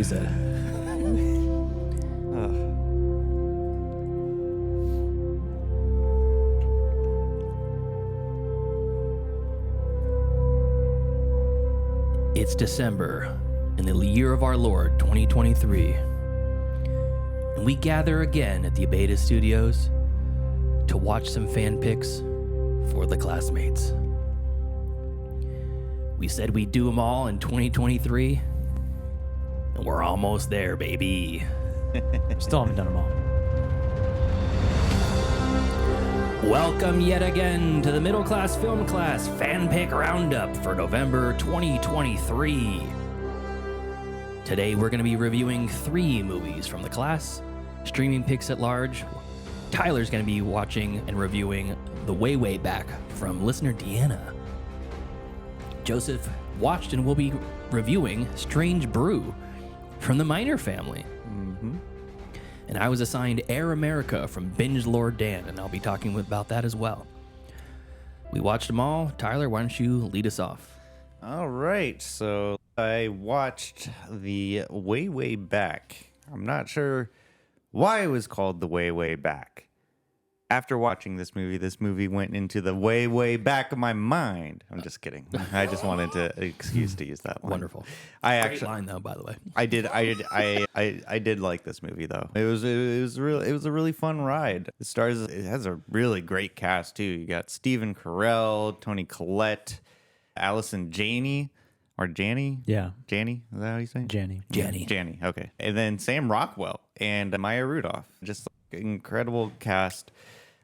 she said. It's December in the year of our Lord, 2023. And we gather again at the Abeta Studios to watch some fan picks for the classmates. We said we'd do them all in 2023, and we're almost there, baby. Still haven't done them all. Welcome yet again to the Middle Class Film Class Fan Pick Roundup for November 2023. Today we're going to be reviewing 3 movies from the class, streaming picks at large. Tyler's going to be watching and reviewing The Way, Way Back from listener Deanna. Joseph watched and will be reviewing Strange Brew from the Miner family. And I was assigned Air America from Binge Lord Dan, and I'll be talking about that as well. We watched them all. Tyler, why don't you lead us off? All right, so I watched The Way, Way Back. I'm not sure why it was called The Way, Way Back. After watching this movie went into the way, way back of my mind. I'm just kidding. I just wanted an excuse to use that line. Wonderful. Great line though, by the way. I did like this movie though. It was a really fun ride. It has a really great cast too. You got Stephen Carell, Toni Collette, Allison Janney. Or Janney? Yeah. Janney? Is that how you say it? Janney. Okay. And then Sam Rockwell and Maya Rudolph. Just incredible cast.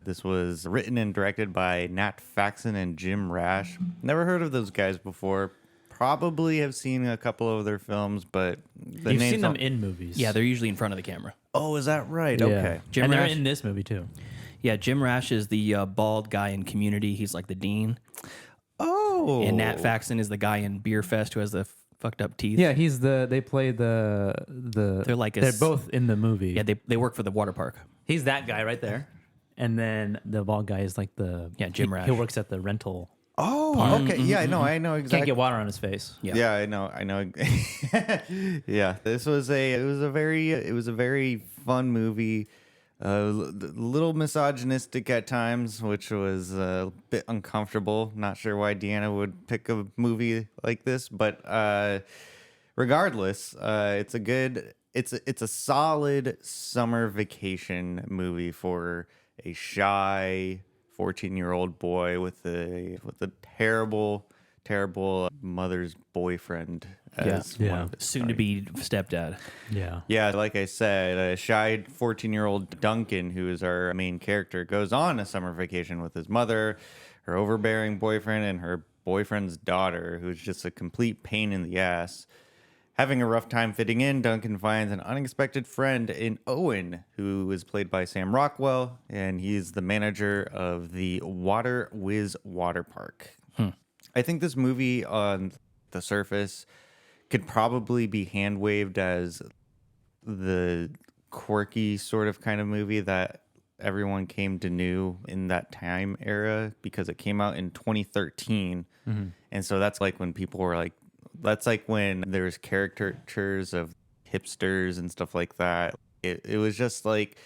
This was written and directed by Nat Faxon and Jim Rash. Never heard of those guys before. Probably have seen a couple of their films, but You've seen them in movies. Yeah, they're usually in front of the camera. Oh, is that right? Yeah. Okay. And they're in this movie too. Yeah, Jim Rash is the bald guy in Community. He's like the dean. Oh. And Nat Faxon is the guy in Beer Fest who has the fucked up teeth. Yeah, they play the they're both in the movie. Yeah, they work for the water park. He's that guy right there. And then the bald guy is like Jim Rash. He works at the rental. Oh, okay. Yeah, I know exactly. Can't get water on his face. Yeah, I know. Yeah, this was a very fun movie. A little misogynistic at times, which was a bit uncomfortable. Not sure why Deanna would pick a movie like this, but regardless, it's a solid summer vacation movie for a shy 14-year-old boy with a terrible mother's boyfriend as soon to be stepdad. Yeah, like I said, a shy 14-year-old Duncan, who is our main character, goes on a summer vacation with his mother, her overbearing boyfriend, and her boyfriend's daughter, who's just a complete pain in the ass. Having a rough time fitting in, Duncan finds an unexpected friend in Owen, who is played by Sam Rockwell, and he's the manager of the Water Whiz Water Park. I think this movie on the surface could probably be hand-waved as the quirky sort of kind of movie that everyone came to know in that time era, because it came out in 2013. And so that's like when people were like, that's like when there's caricatures of hipsters and stuff like that. It was just like,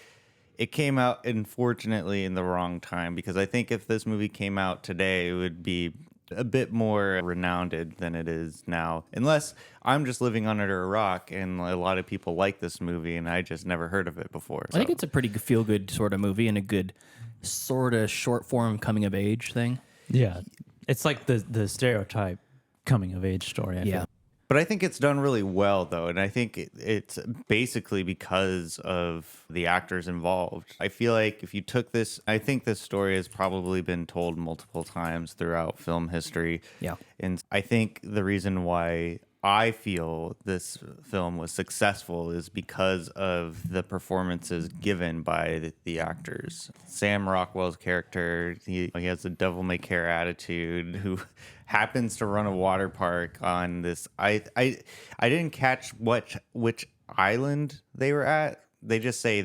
it came out, unfortunately, in the wrong time, because I think if this movie came out today, it would be a bit more renowned than it is now. Unless I'm just living under a rock and a lot of people like this movie and I just never heard of it before. I think it's a pretty feel-good sort of movie and a good sort of short-form coming-of-age thing. Yeah. It's like the stereotype coming-of-age story. I feel. But I think it's done really well, though, and I think it's basically because of the actors involved. I feel like if you took this, I think this story has probably been told multiple times throughout film history. Yeah. And I think the reason why I feel this film was successful is because of the performances given by the actors. Sam Rockwell's character, he has a devil-may-care attitude, who happens to run a water park on this. I didn't catch which island they were at. They just say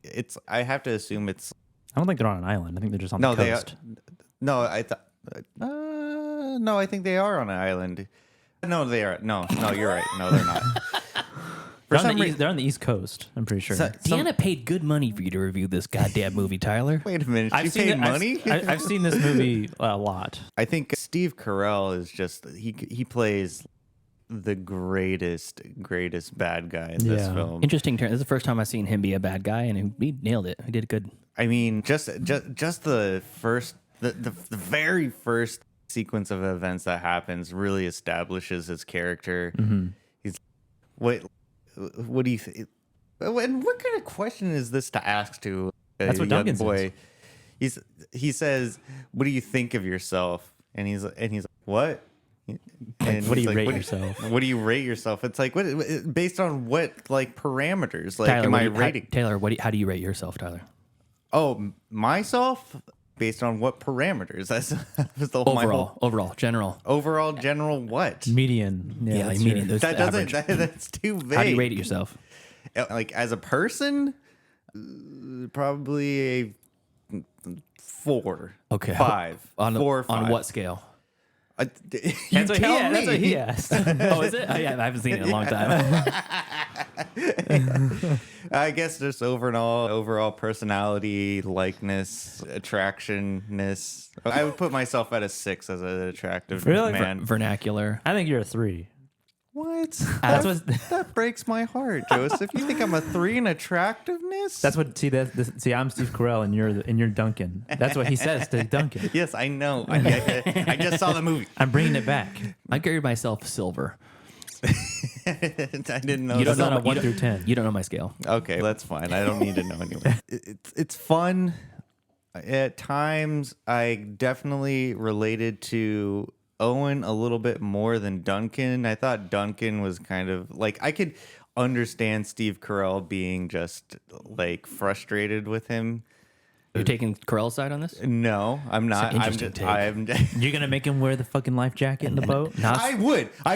it's. I have to assume it's. I don't think they're on an island. I think they're just on the coast. No, I think they are on an island. No, they are. No, you're right. No, they're not. They're on the East Coast, I'm pretty sure. Deanna paid good money for you to review this goddamn movie, Tyler. Wait a minute. I've She seen paid money? I've seen this movie a lot. I think Steve Carell is just he plays the greatest bad guy in this film. Interesting turn. This is the first time I've seen him be a bad guy, and he nailed it. He did good. I mean, just the very first sequence of events that happens really establishes his character. Mm-hmm. He's what do you think? And what kind of question is this to ask to a That's what young Duncan boy? He says, "What do you think of yourself?" And he's like, "What?" And what do he's you like, rate what, yourself? What do you rate yourself? It's like what based on what like parameters? Like, Tyler, am I rating? Taylor, how do you rate yourself, Tyler? Oh, myself based on what parameters? That's the Overall, general. General what? Median. Yeah, that's median. your- Those That doesn't. That's too vague. How do you rate it yourself? Like as a person, probably a 4. Okay. 5. On 4 or 5. On what scale? You That's what tell me. That's what he asked. Oh, is it? Oh, yeah, I haven't seen it in a long time. I guess just overall personality, likeness, attractionness. I would put myself at a 6 as an attractive Really? man. Vernacular. I think you're a 3. What? That's what. That breaks my heart, Joseph. You think I'm a 3 in attractiveness? That's what. See, see, I'm Steve Carell, and you're Duncan. That's what he says to Duncan. Yes, I know. I just saw the movie. I'm bringing it back. I carried myself silver. I didn't know. You don't That's know not a my- 1 through 10. You don't know my scale. Okay, that's fine. I don't need to know anyway. It's fun. At times, I definitely related to Owen a little bit more than Duncan. I thought Duncan was kind of like I could understand Steve Carell being just like frustrated with him. You're taking Carell's side on this? No, I'm not. Interesting take. You're gonna make him wear the fucking life jacket in the boat? I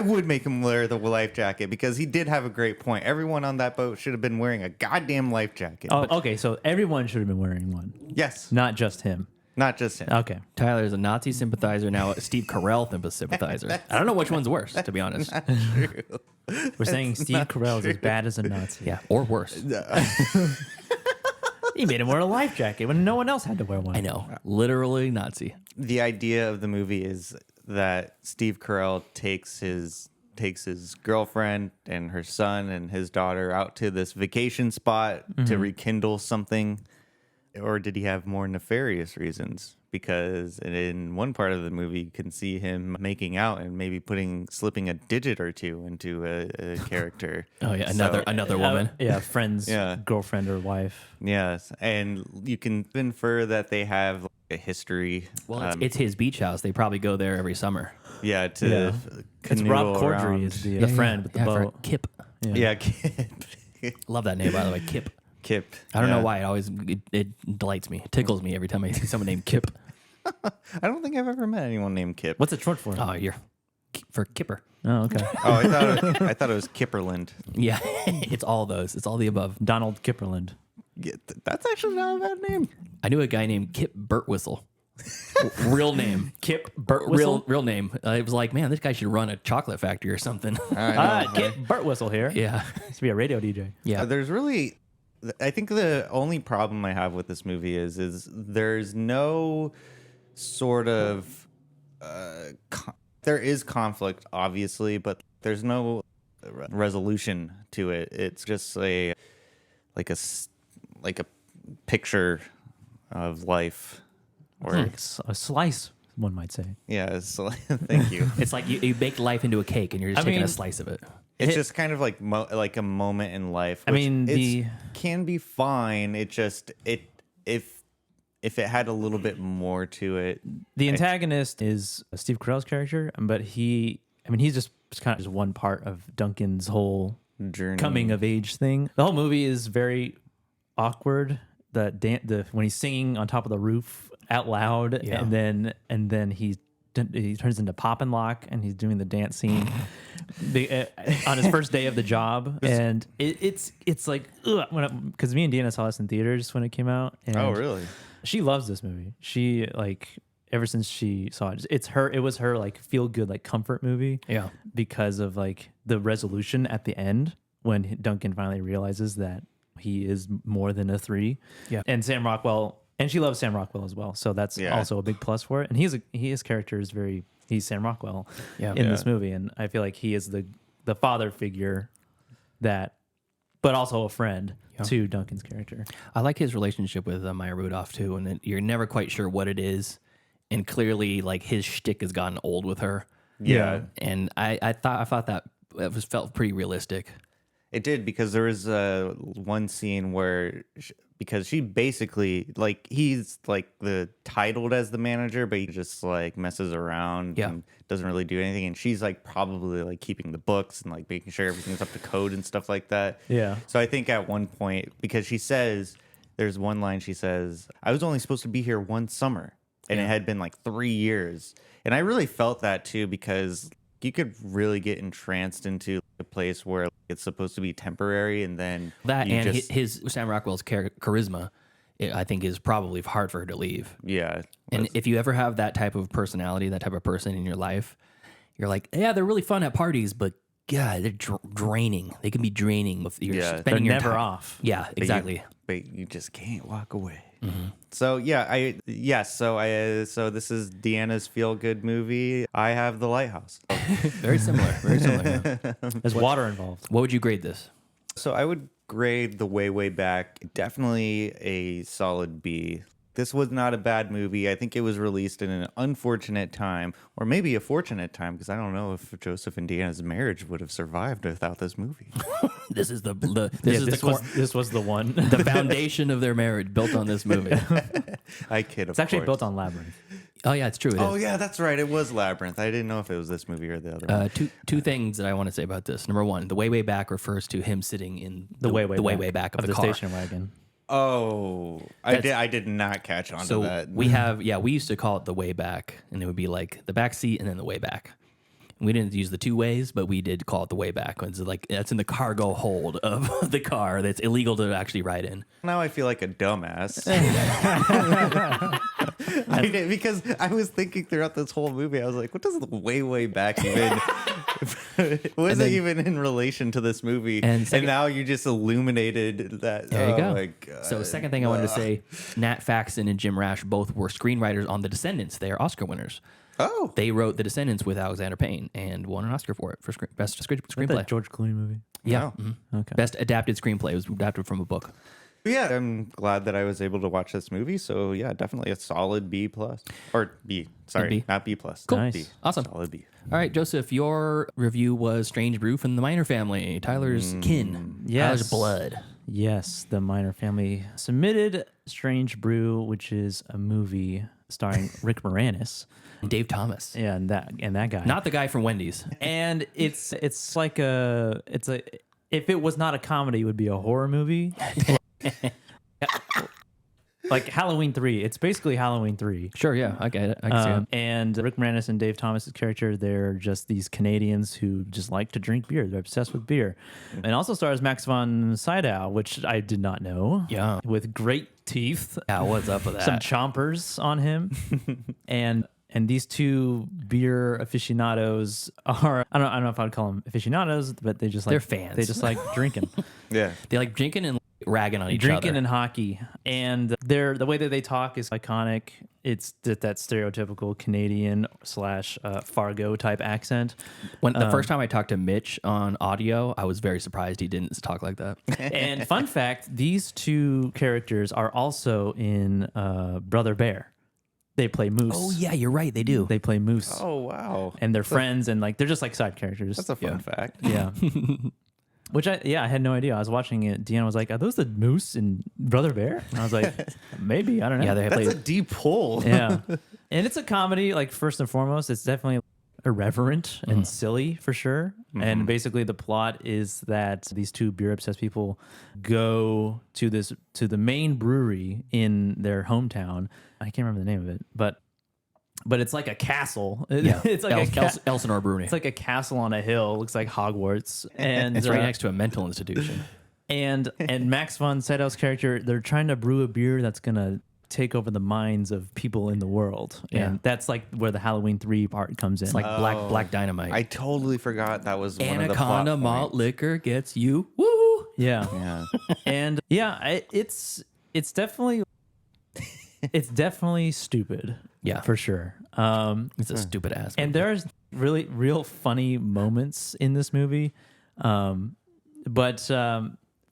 would make him wear the life jacket because he did have a great point. Everyone on that boat should have been wearing a goddamn life jacket. Oh, okay. So everyone should have been wearing one, Yes, not just him. not just him. Okay. Tyler is a Nazi sympathizer, now a Steve Carell sympathizer. I don't know which one's worse, to be honest. We're saying Steve Carell is as bad as a Nazi. Yeah, or worse. He made him wear a life jacket when no one else had to wear one. I know. Literally Nazi. The idea of the movie is that Steve Carell takes his girlfriend and her son and his daughter out to this vacation spot to rekindle something. Or did he have more nefarious reasons? Because in one part of the movie, you can see him making out and maybe slipping a digit or two into a character. Oh, yeah, So- another woman. Yeah, friend's Yeah. girlfriend or wife. Yes, and you can infer that they have a history. Well, it's his beach house. They probably go there every summer. Yeah, to Yeah. It's canoe Rob Corddry around. is the friend with the for boat. Kip. Yeah, Love that name, by the way, Kip. Kip. I don't know Yeah. why. It delights me. It tickles me every time I see someone named Kip. I don't think I've ever met anyone named Kip. What's it short for? Oh, you're for Kipper. Oh, okay. Oh, I thought it was Kipperland. Yeah, it's all those. It's all the above. Donald Kipperland. Yeah, that's actually not a bad name. I knew a guy named Kip Burtwhistle. Real name. Kip Burtwhistle? Real name. It was like, man, this guy should run a chocolate factory or something. Kip Burtwhistle here. Yeah. Used to be a radio DJ. Yeah. There's really, I think the only problem I have with this movie is there's no sort of, there is conflict, obviously, but there's no resolution to it. It's just like a picture of life. Or A slice, one might say. yeah, so, thank you. It's like you bake life into a cake and you're just taking a slice of it. It's just kind of like like a moment in life. I which mean, can be fine. It just if it had a little bit more to it. The antagonist is Steve Carell's character, but he's just kind of just one part of Duncan's whole Journey. coming of age thing. The whole movie is very awkward. When he's singing on top of the roof out loud, Yeah. and then he turns into Pop and Lock, and he's doing the dance scene on his first day of the job, and it's like because me and Deanna saw this in theaters when it came out. And Oh, really? she loves this movie. She ever since she saw it, it was her like feel good like comfort movie. Yeah. Because of like the resolution at the end when Duncan finally realizes that he is more than a 3. Yeah. And Sam Rockwell, and she loves Sam Rockwell as well. So that's also a big plus for it. And his character is he's Sam Rockwell in this movie. And I feel like he is the father figure but also a friend to Duncan's character. I like his relationship with Maya Rudolph too, and you're never quite sure what it is, and clearly like his shtick has gotten old with her. Yeah. And I thought that it felt pretty realistic. It did, because there was one scene where because she basically, like, he's like titled as the manager, but he just like messes around and doesn't really do anything, and she's like probably like keeping the books and like making sure everything's up to code and stuff like that. So I think at one point, because there's one line she says, "I was only supposed to be here one summer," and it had been like 3 years, and I really felt that too, because you could really get entranced into a place where it's supposed to be temporary, and then That and his Sam Rockwell's charisma, I think, is probably hard for her to leave. Yeah. And if you ever have that type of personality, that type of person in your life, you're like, yeah, they're really fun at parties, but God, they're draining. They can be draining. You're They're spending your never time. off. Yeah, exactly. But you just can't walk away. So yeah, so this is Deanna's feel good movie. I have The Lighthouse. Very similar. Very similar. Yeah. There's water involved. What would you grade this? So I would grade The Way Back definitely a solid B. This was not a bad movie. I think it was released in an unfortunate time, or maybe a fortunate time, because I don't know if Joseph and Deanna's marriage would have survived without this movie. This is This was the one. the foundation of their marriage built on this movie. I kid. It's actually built on Labyrinth. Oh yeah, it's true. It Oh is. yeah, that's right. It was Labyrinth. I didn't know if it was this movie or the other one. Two things that I want to say about this. Number one, the way back refers to him sitting in The way back of the car. station wagon. Oh, I did not catch on to that. We used to call it the way back, and it would be like the back seat and then the way back. We didn't use the 2 ways, but we did call it the way back. It's like that's in the cargo hold of the car that's illegal to actually ride in. Now I feel like a dumbass. Because I was thinking throughout this whole movie, I was like, what does the way back even... what is it even in relation to this movie? And now you just illuminated that. There you go. My God. So second thing I wanted to say, Nat Faxon and Jim Rash both were screenwriters on The Descendants. They are Oscar winners. Oh. They wrote The Descendants with Alexander Payne and won an Oscar for it for best screenplay. That George Clooney movie. Yeah. Oh. Okay. Best adapted screenplay. It was adapted from a book. But yeah, I'm glad that I was able to watch this movie. So yeah, definitely a solid B plus or B. Sorry, B. not B plus. Cool. Nice. B. Awesome. Solid B. All right, Joseph, your review was Strange Brew from the Minor Family, Tyler's kin. Yes. Tyler's blood. Yes, the Minor Family submitted Strange Brew, which is a movie starring Rick Moranis. Dave Thomas. Yeah, and that guy. Not the guy from Wendy's. And it's like if it was not a comedy, it would be a horror movie. Like Halloween 3. It's basically Halloween 3. Sure, yeah, I get it. I can see it. And Rick Moranis and Dave Thomas's character, they're just these Canadians who just like to drink beer. They're obsessed with beer. And also stars Max von Sydow, which I did not know. Yeah. With great teeth. Yeah, what's up with that? Some chompers on him. And these two beer aficionados are, I don't know if I'd call them aficionados, but they just like, They're fans. They just like drinking. Yeah. They like drinking and ragging on each Drinking other. and hockey. And the way that they talk is iconic. It's that stereotypical Canadian / Fargo type accent. When the first time I talked to Mitch on audio, I was very surprised he didn't talk like that. And fun fact, these two characters are also in Brother Bear. They play Moose. Oh yeah, you're right. They do. They play Moose. Oh wow. And they're friends, and like they're just like side characters. That's a fun fact. Yeah. Which I had no idea. I was watching it. Deanna was like, "Are those the Moose and Brother Bear?" And I was like, "Maybe, I don't know." Yeah, they That's play. a deep pull. Yeah. And it's a comedy. Like first and foremost, it's definitely irreverent and silly for sure. And basically, the plot is that these two beer obsessed people go to the main brewery in their hometown. I can't remember the name of it, but it's like a castle. Yeah, It's like Elsinore Brewing. it's like a castle on a hill. It looks like Hogwarts, and It's right next to a mental institution. and Max von Sydow's character, they're trying to brew a beer that's gonna take over the minds of people in the world. Yeah. And that's like where the Halloween 3 part comes in. It's like black dynamite. I totally forgot that was one of the Anaconda plot malt points. liquor gets you. Woo! yeah. Yeah. And yeah, it's definitely stupid. Yeah. For sure. It's a stupid ass. And there's really real funny moments in this movie. But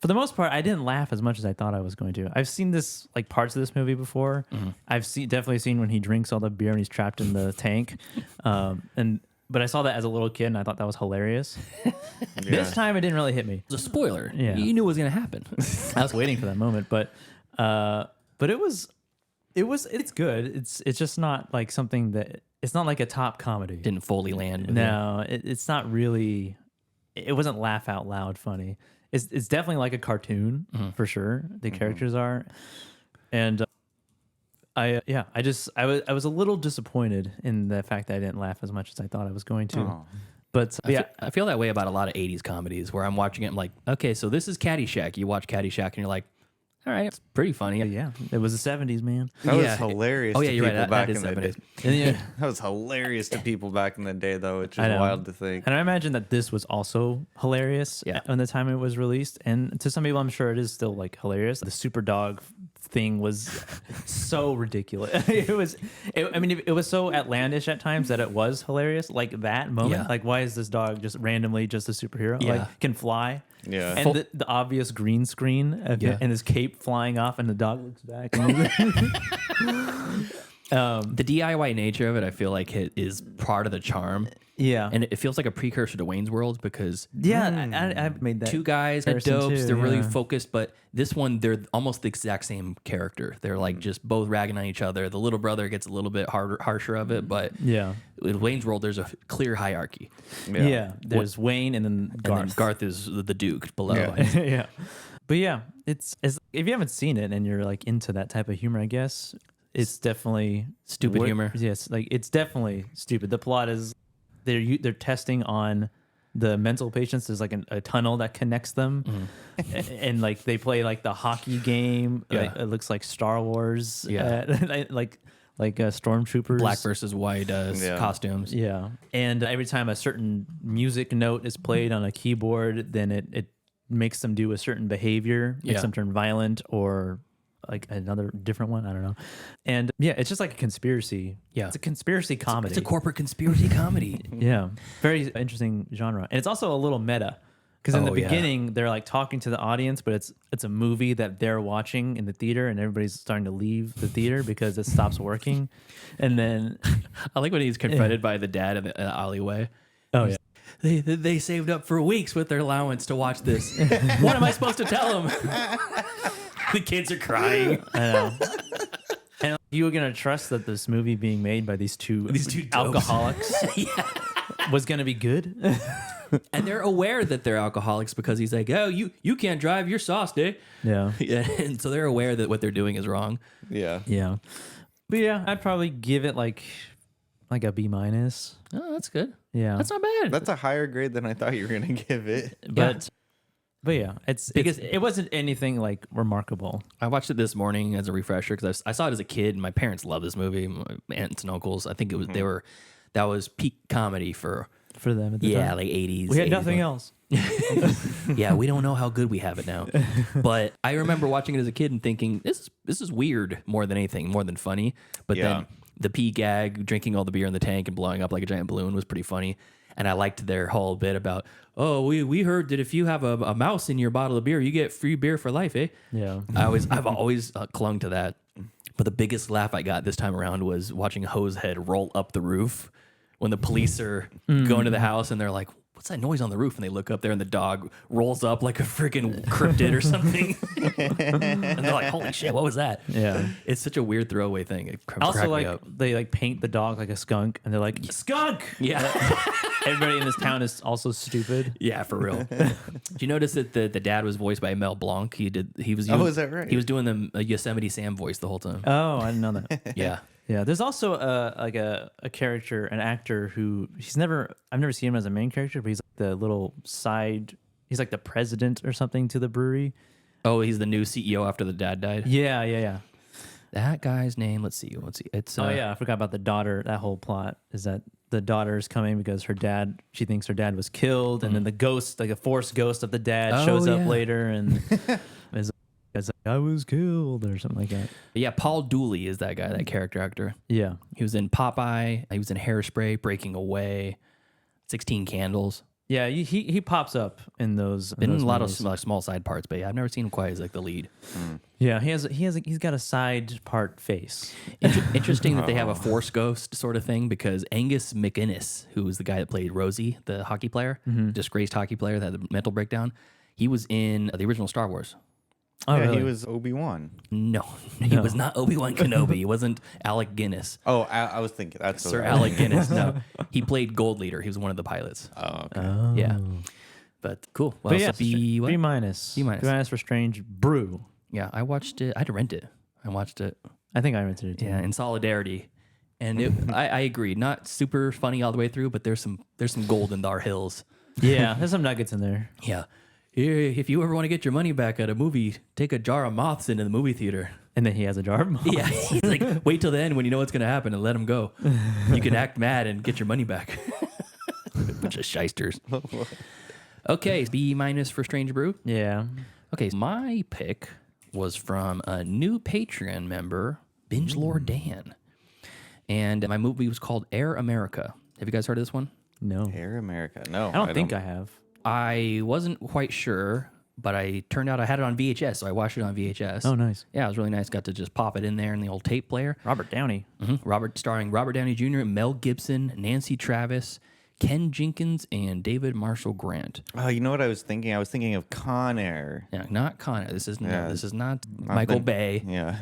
for the most part, I didn't laugh as much as I thought I was going to. I've seen this like parts of this movie before. I've definitely seen when he drinks all the beer and he's trapped in the tank. But I saw that as a little kid and I thought that was hilarious. This time it didn't really hit me. It's a spoiler. Yeah. You knew it was going to happen. I was waiting for that moment, but it's good. It's just not like something that it's not like a top comedy. Didn't fully land. With No, it's not really. It wasn't laugh out loud funny. It's definitely like a cartoon for sure. The characters are, and I was a little disappointed in the fact that I didn't laugh as much as I thought I was going to. Oh. But I feel that way about a lot of 80s comedies where I'm watching it. I'm like, okay, so this is Caddyshack. You watch Caddyshack and you're like, all right, it's pretty funny. yeah, it was the 70s, man. That was Yeah. hilarious Oh, to yeah, you're people right. back That in is the day. 70s. And, yeah, That was hilarious to people back in the day, though, which I is know. wild to think. And I imagine that this was also hilarious Yeah. on the time it was released. And to some people, I'm sure it is still like hilarious. The super dog thing was so ridiculous. It was so outlandish at times that it was hilarious. Like that moment, Yeah. like why is this dog just randomly just a superhero? Yeah. Like can fly. Yeah. And the obvious green screen of Yeah. and his cape flying off and the dog looks back. And The DIY nature of it, I feel like it is part of the charm. yeah. And it feels like a precursor to Wayne's World because I've made that. two guys are comparison dopes. too, They're really yeah. focused, but this one, they're almost the exact same character. They're like just both ragging on each other. The little brother gets a little bit harsher of it, but Yeah. in Wayne's World, there's a clear hierarchy. Yeah. There's Wayne and then Garth. And then Garth is the Duke below. Yeah. Yeah. But yeah, it's if you haven't seen it and you're like into that type of humor, I guess it's definitely Stupid humor. Yes, like it's definitely stupid. The plot is they're testing on the mental patients. There's like a tunnel that connects them, and like they play like the hockey game. Yeah. Like, it looks like Star Wars. Yeah. like stormtroopers. Black versus white Yeah. costumes. Yeah. And every time a certain music note is played on a keyboard, then it makes them do a certain behavior, makes Yeah. them turn violent or like another different one. I don't know. And yeah, it's just like a conspiracy. Yeah. It's a conspiracy comedy. It's a corporate conspiracy comedy. Yeah. Very interesting genre. And it's also a little meta. Because in the Oh, yeah. beginning, they're like talking to the audience, but it's a movie that they're watching in the theater, and everybody's starting to leave the theater because it stops working. And then, I like when he's confronted by the dad in the alleyway. oh yeah, They saved up for weeks with their allowance to watch this. What am I supposed to tell them? The kids are crying. I know. And you were gonna trust that this movie being made by these two dopes. alcoholics was gonna be good? And they're aware that they're alcoholics because he's like, oh, you can't drive, you're sauced, eh? Yeah, Yeah, and so they're aware that what they're doing is wrong. Yeah. yeah. But yeah, I'd probably give it like a B minus. Oh, that's good. Yeah, That's not bad. That's a higher grade than I thought you were going to give it. But yeah, it's because it wasn't anything like remarkable. I watched it this morning as a refresher because I saw it as a kid. And my parents love this movie. My aunts and uncles. I think it was that was peak comedy for them at the time. like 80s. We had 80s. nothing else. Yeah, we don't know how good we have it now. But I remember watching it as a kid and thinking, this is weird more than anything, more than funny. But Yeah. then the pee gag, drinking all the beer in the tank and blowing up like a giant balloon was pretty funny. And I liked their whole bit about, oh, we heard that if you have a mouse in your bottle of beer, you get free beer for life, eh? Yeah. I've always clung to that. But the biggest laugh I got this time around was watching Hosehead roll up the roof when the police are going to the house and they're like, what's that noise on the roof? And they look up there and the dog rolls up like a freaking cryptid or something. And they're like, holy shit, what was that? Yeah. It's such a weird throwaway thing. It Also, cracked me like up. they like paint the dog like a skunk, and they're like skunk. Yeah. Everybody in this town is also stupid. Yeah, for real. Did you notice that the dad was voiced by Mel Blanc? He was Oh, is that right? He was doing the Yosemite Sam voice the whole time. Oh, I didn't know that. Yeah. Yeah, there's also a character, an actor who I've never seen him as a main character, but he's like the little side. He's like the president or something to the brewery. Oh, he's the new CEO after the dad died. Yeah. That guy's name. Let's see. It's Oh yeah, I forgot about the daughter. That whole plot is that the daughter's coming because she thinks her dad was killed, and then the ghost, like a force ghost of the dad, Oh, shows up yeah. later and is like, I was killed or something like that. Yeah, Paul Dooley is that guy, that character actor. Yeah. He was in Popeye. He was in Hairspray, Breaking Away, 16 Candles. Yeah, he pops up in those. Been in those a lot movies. of small side parts, but yeah, I've never seen him quite as like the lead. Yeah, he's got a side part face. Interesting that they have a Force Ghost sort of thing because Angus McInnes, who was the guy that played Rosie, the hockey player, disgraced hockey player that had the mental breakdown, he was in the original Star Wars. Oh, Yeah, really? he was Obi-Wan. No, he was not Obi-Wan Kenobi. He wasn't Alec Guinness. Oh, I was thinking that's Sir what Alec Guinness. No, he played Gold Leader. He was one of the pilots. Oh, okay. Yeah, but cool. Well, But yeah, so B, what? B minus. B minus. B minus for Strange Brew. Yeah, I watched it. I had to rent it. I watched it. I think I rented it too. Yeah, in solidarity. And I agree. Not super funny all the way through, but there's some gold in our hills. Yeah, there's some nuggets in there. Yeah. Here, if you ever want to get your money back at a movie, take a jar of moths into the movie theater. And then he has a jar of moths. Yeah, he's like, wait till the end when you know what's going to happen and let them go. You can act mad and get your money back. Bunch of shysters. Okay, B minus for Strange Brew. Yeah. Okay, my pick was from a new Patreon member, Binge Lord Dan. And my movie was called Air America. Have you guys heard of this one? No. Air America. No, I don't think I have. I wasn't quite sure, but I turned out I had it on VHS, so I watched it on VHS. Oh, nice. Yeah, it was really nice. Got to just pop it in there in the old tape player. Robert Downey. Starring Robert Downey Jr., Mel Gibson, Nancy Travis, Ken Jenkins, and David Marshall Grant. Oh, you know what I was thinking? I was thinking of Con Air. Yeah, not Connor. This is Yeah. this is not Michael Bay. Yeah.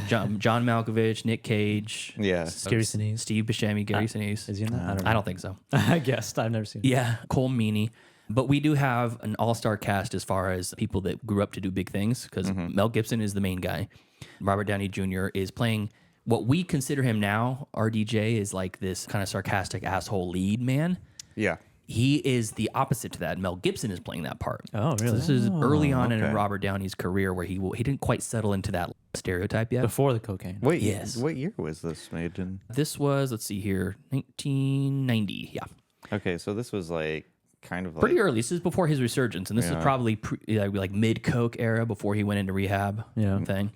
John Malkovich, Nick Cage. Yeah. Gary Sinise. Steve Buscemi, Gary Sinise. Is he in that? I don't think so. I guessed. I've never seen it. Yeah, Cole Meany. But we do have an all-star cast as far as people that grew up to do big things because Mel Gibson is the main guy. Robert Downey Jr. is playing what we consider him now. RDJ is like this kind of sarcastic asshole lead man. Yeah. He is the opposite to that. Mel Gibson is playing that part. Oh, So really? this is early on in okay. Robert Downey's career where he didn't quite settle into that stereotype yet. Before the cocaine. Wait, Yes. what year was this made in? This was, let's see here, 1990. Yeah. Okay, so this was like kind of like Pretty early. This is before his resurgence, and this is probably like mid Coke era before he went into rehab. Yeah. Thing.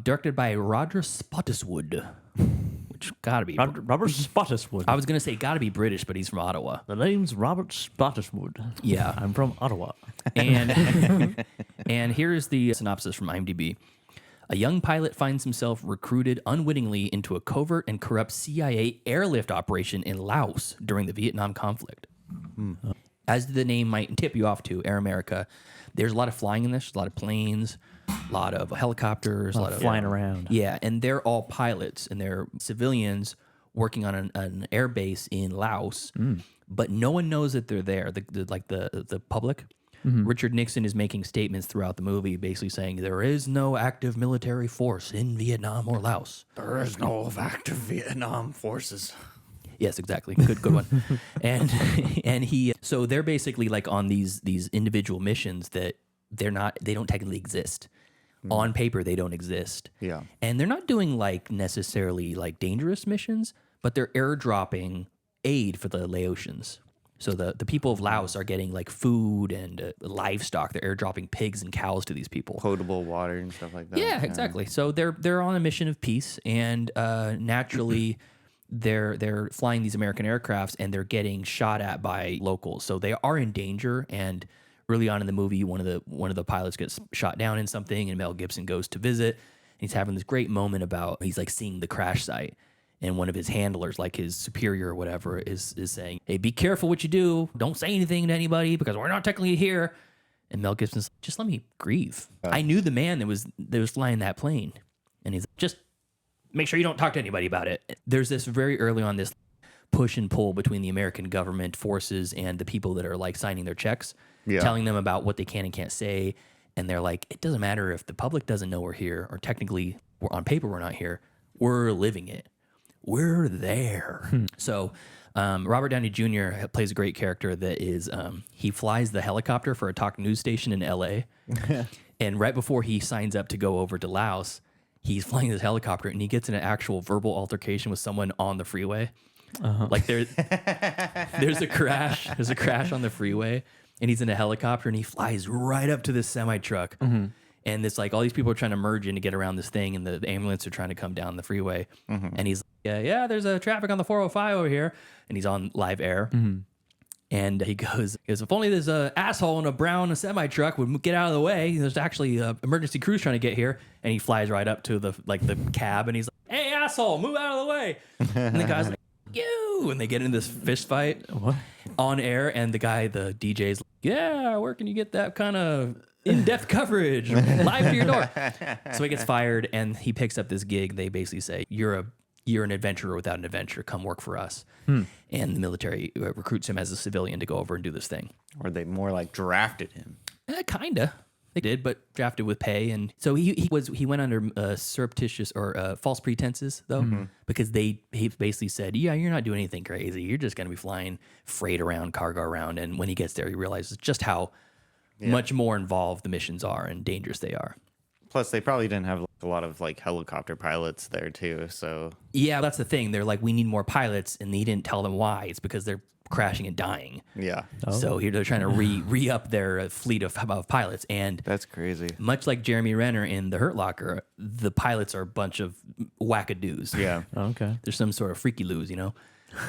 Directed by Roger Spottiswoode, which gotta be. Robert Spottiswoode. I was gonna say gotta be British, but he's from Ottawa. The name's Robert Spottiswoode. Yeah. I'm from Ottawa. And and here's the synopsis from IMDb. A young pilot finds himself recruited unwittingly into a covert and corrupt CIA airlift operation in Laos during the Vietnam conflict. As the name might tip you off to, Air America, there's a lot of flying in this, a lot of planes, a lot of helicopters, a lot of flying around. Yeah, and they're all pilots and they're civilians working on an air base in Laos, but no one knows that they're there. The public. Richard Nixon is making statements throughout the movie, basically saying there is no active military force in Vietnam or Laos. there is no active Vietnam forces. Yes, exactly. Good one. and so they're basically like on these individual missions that they don't technically exist. On paper, they don't exist. Yeah. And they're not doing like necessarily like dangerous missions, but they're airdropping aid for the Laotians. So the people of Laos are getting like food and livestock. They're airdropping pigs and cows to these people. Potable water and stuff like that. Yeah, exactly. So they're on a mission of peace, and naturally, they're flying these American aircrafts, and they're getting shot at by locals. So they are in danger. And early on in the movie, one of the pilots gets shot down in something, and Mel Gibson goes to visit. And he's having this great moment about he's like seeing the crash site. And one of his handlers, like his superior or whatever, is saying, "Hey, be careful what you do. Don't say anything to anybody because we're not technically here." And Mel Gibson's like, "Just let me grieve. I knew the man that was flying that plane." And he's like, "Just make sure you don't talk to anybody about it." There's this very early on this push and pull between the American government forces and the people that are like signing their checks, telling them about what they can and can't say. And they're like, it doesn't matter if the public doesn't know we're here, or technically we're on paper we're not here. We're living it. We're there. So Robert Downey Jr. plays a great character that is, he flies the helicopter for a talk news station in LA. And right before he signs up to go over to Laos, he's flying this helicopter and he gets in an actual verbal altercation with someone on the freeway. Like there's a crash. There's a crash on the freeway, and he's in a helicopter and he flies right up to this semi truck. And it's like all these people are trying to merge in to get around this thing, and the ambulance are trying to come down the freeway. And he's like, yeah, there's a traffic on the 405 over here, and he's on live air. And he goes, if only there's an asshole in a brown semi truck would get out of the way. There's actually emergency crews trying to get here. And he flies right up to the cab, and he's like, hey, asshole, move out of the way. And the guy's like, you, and they get in this fist fight on air. And the DJ's like, yeah, where can you get that kind of in-depth coverage live to your door? So he gets fired, and he picks up this gig. They basically say, you're an adventurer without an adventure. Come work for us. And the military recruits him as a civilian to go over and do this thing. Or they more like drafted him. Kinda. They did, but drafted with pay. And so he went under surreptitious or false pretenses, though, because he basically said, yeah, you're not doing anything crazy. You're just going to be flying freight around, cargo around. And when he gets there, he realizes just how much more involved the missions are and dangerous they are. Plus, they probably didn't have a lot of like helicopter pilots there too. So yeah, that's the thing. They're like, we need more pilots, and they didn't tell them why. It's because they're crashing and dying. Yeah. So here they're trying to re up their fleet of pilots, and That's crazy. much like Jeremy Renner in The Hurt Locker, the pilots are a bunch of wackadoos. Yeah. Okay. There's some sort of freaky loos,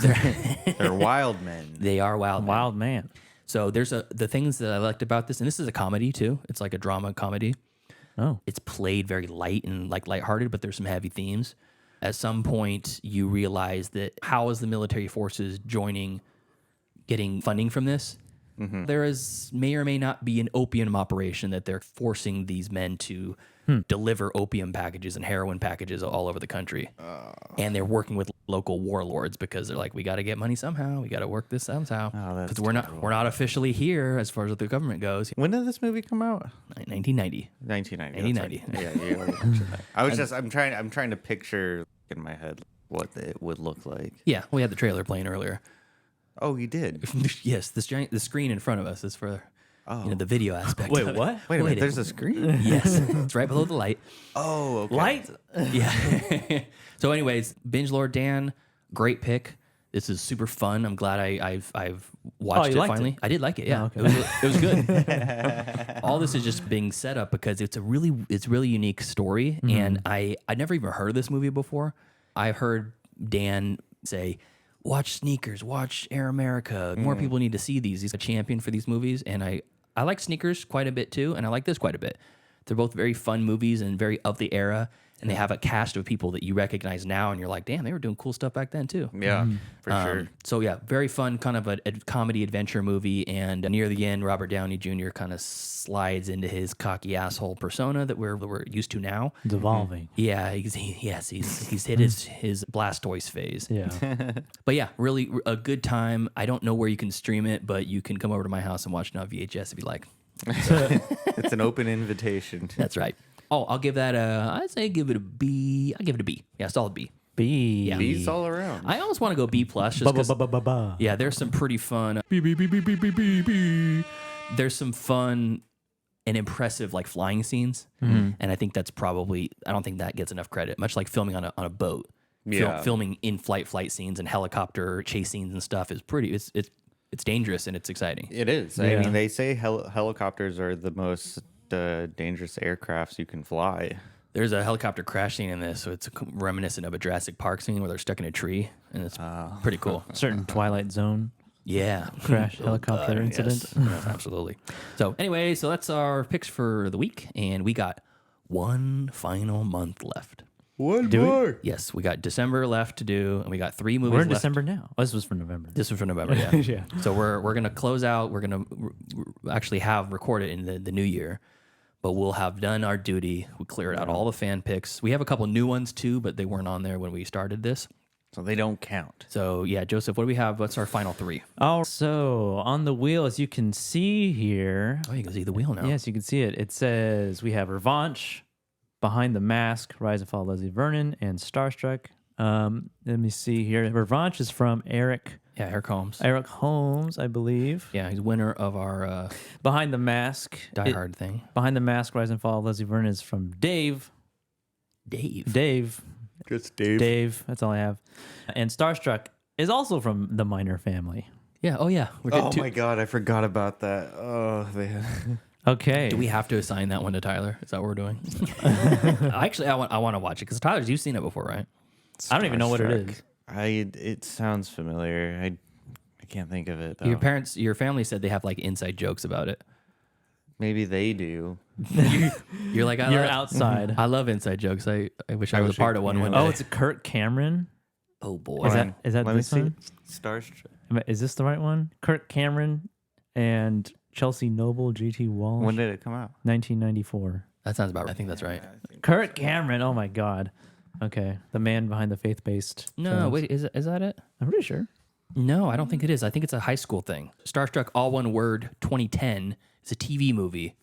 They're wild men. They are wild. Wild man. So there's the things that I liked about this, and this is a comedy too. It's like a drama comedy. Oh. It's played very light and like lighthearted, but there's some heavy themes. At some point, you realize that how is the military forces getting funding from this? There may or may not be an opium operation that they're forcing these men to deliver opium packages and heroin packages all over the country. And they're working with local warlords because they're like, we got to get money somehow. We got to work this somehow. that's Because we're not officially here as far as the government goes. When did this movie come out? 1990. 1990. 1990. Yeah, you already mentioned that. I'm trying to picture in my head what it would look like. Yeah, we had the trailer playing earlier. Oh, you did. Yes, the screen in front of us is for the video aspect. Wait, of it. what? Wait a minute. There's a screen. Yes, it's right below the light. Oh, okay. Light? Yeah. So, anyways, Binge Lord Dan, great pick. This is super fun. I'm glad I've watched it liked finally. it? I did like it. Yeah, Oh, okay. it was good. All this is just being set up because it's really unique story, and I never even heard of this movie before. I've heard Dan say, watch Sneakers, watch Air America. More people need to see these. He's a champion for these movies, and I like Sneakers quite a bit too, and I like this quite a bit. They're both very fun movies and very of the era, and they have a cast of people that you recognize now, and you're like, damn, they were doing cool stuff back then too. Yeah, for sure. So yeah, very fun, kind of a comedy adventure movie. And near the end, Robert Downey Jr. kind of slides into his cocky asshole persona that we're used to now. Devolving. Yeah, he's hit his Blastoise phase. Yeah. But yeah, really a good time. I don't know where you can stream it, but you can come over to my house and watch it on VHS if you like. It's an open invitation. That's right. Oh, I'll give that I'd say give it a B. I'll give it a B. Yeah, solid B. B. Yeah. Bees all around. I almost want to go B plus just because. Yeah, there's some pretty fun. There's some fun and impressive like flying scenes, and I think that's probably. I don't think that gets enough credit. Much like filming on a boat. Yeah. Filming in flight scenes and helicopter chase scenes and stuff is pretty. It's dangerous and it's exciting. It is. Yeah. I mean, they say helicopters are the most dangerous aircrafts you can fly. There's a helicopter crash scene in this, so it's reminiscent of a Jurassic Park scene where they're stuck in a tree, and it's pretty cool. Certain Twilight Zone Yeah. crash helicopter incident. Yes, absolutely. So anyway, so that's our picks for the week, and we got one final month left. One Do we? more. Yes, we got December left to do, and we got 3 movies We're in left. December now. Oh, this was for November. This was for November, yeah. Yeah. So we're gonna close out. We're gonna actually have recorded in the new year, but we'll have done our duty. We cleared out all the fan picks. We have a couple new ones too, but they weren't on there when we started this. So they don't count. So yeah, Joseph, what do we have? What's our final 3? Oh, so on the wheel, as you can see here. Oh, you can see the wheel now. Yes, you can see it. It says we have Revanche, Behind the Mask, Rise and Fall of Leslie Vernon, and Starstruck. Let me see here. Revanche is from Eric Yeah, Eric Holmes. Holmes, I believe. Yeah, he's winner of our Behind the Mask. Die Hard thing. Behind the Mask, Rise and Fall of Leslie Vernon is from Dave. Dave. Dave. Just Dave. Dave. That's all I have. And Starstruck is also from the Minor family. Yeah. Oh, yeah. We're Oh my God, I forgot about that. Oh, man. Okay. Do we have to assign that one to Tyler? Is that what we're doing? Actually, I want to watch it because Tyler, you've seen it before, right? I don't even know what it Starstruck. is. It sounds familiar. I can't think of it though. Your family said they have like inside jokes about it. Maybe they do. You're like, You're outside. I love inside jokes. I wish I was a part of one. yeah. One day. Oh, it's Kurt Cameron. Oh boy. Is that Let me this see. one? Starstruck. Is this the right one? Kurt Cameron and Chelsea Noble, G.T. Walsh. When did it come out? 1994. That sounds about right. I think that's right. Kurt Cameron. Oh my God. Okay, the man behind the faith-based. No, films. wait, is that it? I'm pretty sure. No, I don't think it is. I think it's a high school thing. Starstruck, all one word, 2010. It's a TV movie.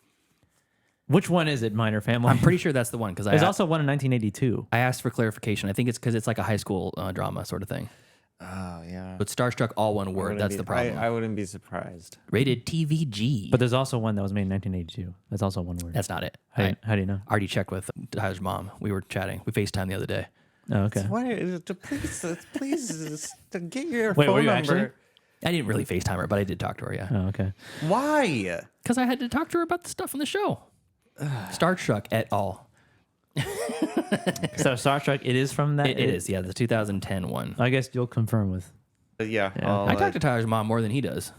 Which one is it? Minor Family. I'm pretty sure that's the one because There's also one in 1982. I asked for clarification. I think it's because it's like a high school drama sort of thing. Oh yeah. But Starstruck, all one word. That's the problem. I wouldn't be surprised. Rated TVG. But there's also one that was made in 1982. That's also one word. That's not it. How do you know? I already checked with Tyler's mom. We were chatting. We FaceTimed the other day. Oh, okay. Please get your Wait, phone were you number. actually? I didn't really FaceTime her, but I did talk to her, yeah. Oh, okay. Why? Because I had to talk to her about the stuff on the show. Starstruck et al. So Star Trek, it is from that. It is, yeah, the 2010 one. I guess you'll confirm with. Yeah. I talk to Tyler's mom more than he does.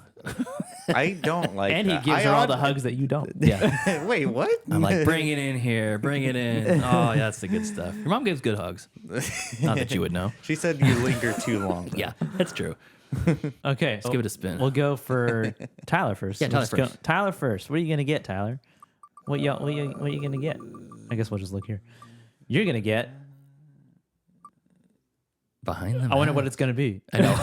I don't like And he that. gives her all the hugs that you don't. Yeah. Wait, what? I'm like, bring it in here, bring it in. Oh, yeah, that's the good stuff. Your mom gives good hugs. Not that you would know. She said you linger too long. Yeah, that's true. Okay. Let's give it a spin. We'll go for Tyler first. Yeah, Tyler Let's go. first. Tyler first. What are you gonna get, Tyler? What you gonna get? I guess we'll just look here. You're gonna get. Behind the I wonder mask. what it's gonna be. I know.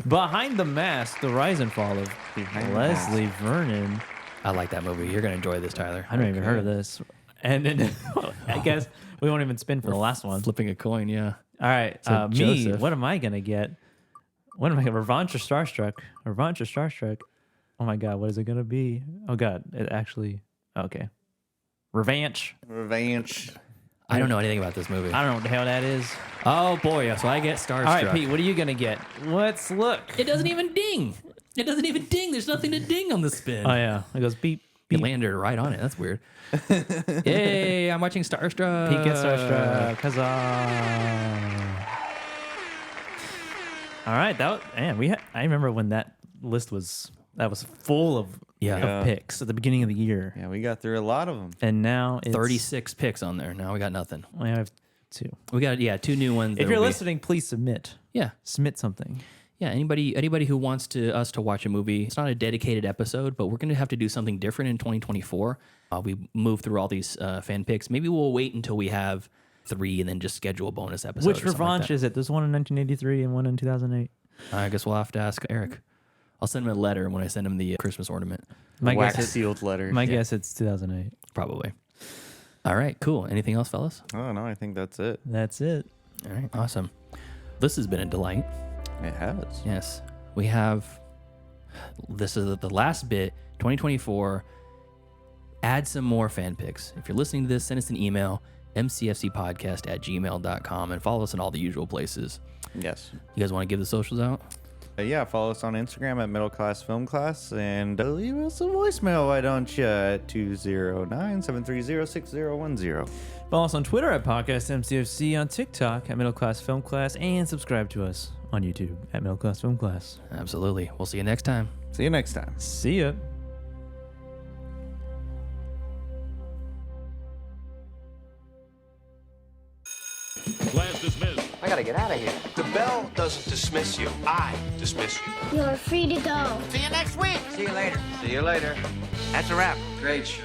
Behind the Mask: The Rise and Fall of Behind the Leslie Vernon. I like that movie. You're going to enjoy this, Tyler. I never even heard of this. And then I guess we won't even spin for the last one. Flipping a coin, yeah. All right, So me. Joseph. What am I gonna get? What am I? Revanche or Starstruck? Revanche or Starstruck? Oh my God, what is it gonna be? Oh God, it actually. Okay, Revenge. Revenge. I don't know anything about this movie. I don't know what the hell that is. Oh, boy. So I get Starstruck. All right, Pete, what are you gonna get? Let's look. It doesn't even ding. It doesn't even ding. There's nothing to ding on the spin. Oh yeah, it goes beep You beep. landed right on it. That's weird. Yay, I'm watching Starstruck. Pete gets Starstruck. Huzzah! All right, I remember when that list was full of Yeah. picks at the beginning of the year, Yeah, we got through a lot of them. and now it's 36 picks on there. Now we got nothing. We have two. We got, two new ones. If that you're will be- listening, please submit. Yeah. Submit something. Yeah, anybody who wants us to watch a movie, it's not a dedicated episode, but we're going to have to do something different in 2024. We move through all these fan picks. Maybe we'll wait until we have 3 and then just schedule a bonus episode. Which or something like Revanche that. is it? There's one in 1983 and one in 2008. I guess we'll have to ask Eric. I'll send him a letter when I send him the Christmas ornament. My Wax guess, sealed letter. my guess it's 2008. Probably. All right, cool. Anything else, fellas? Oh no, I think that's it. That's it. All right, awesome. This has been a delight. It has. Yes, we have. This is the last bit, 2024. Add some more fan picks. If you're listening to this, send us an email, mcfcpodcast@gmail.com, and follow us in all the usual places. Yes. You guys want to give the socials out? Yeah, follow us on Instagram at Middle Class Film Class and leave us a voicemail, why don't you, at 209-730-6010. Follow us on Twitter at Podcast MCFC, on TikTok at Middle Class Film Class, and subscribe to us on YouTube at Middle Class Film Class. Absolutely. We'll see you next time. See you next time. See ya. Class dismissed. I gotta get out of here. The bell doesn't dismiss you. I dismiss you. You're free to go. See you next week. See you later. See you later. That's a wrap. Great show.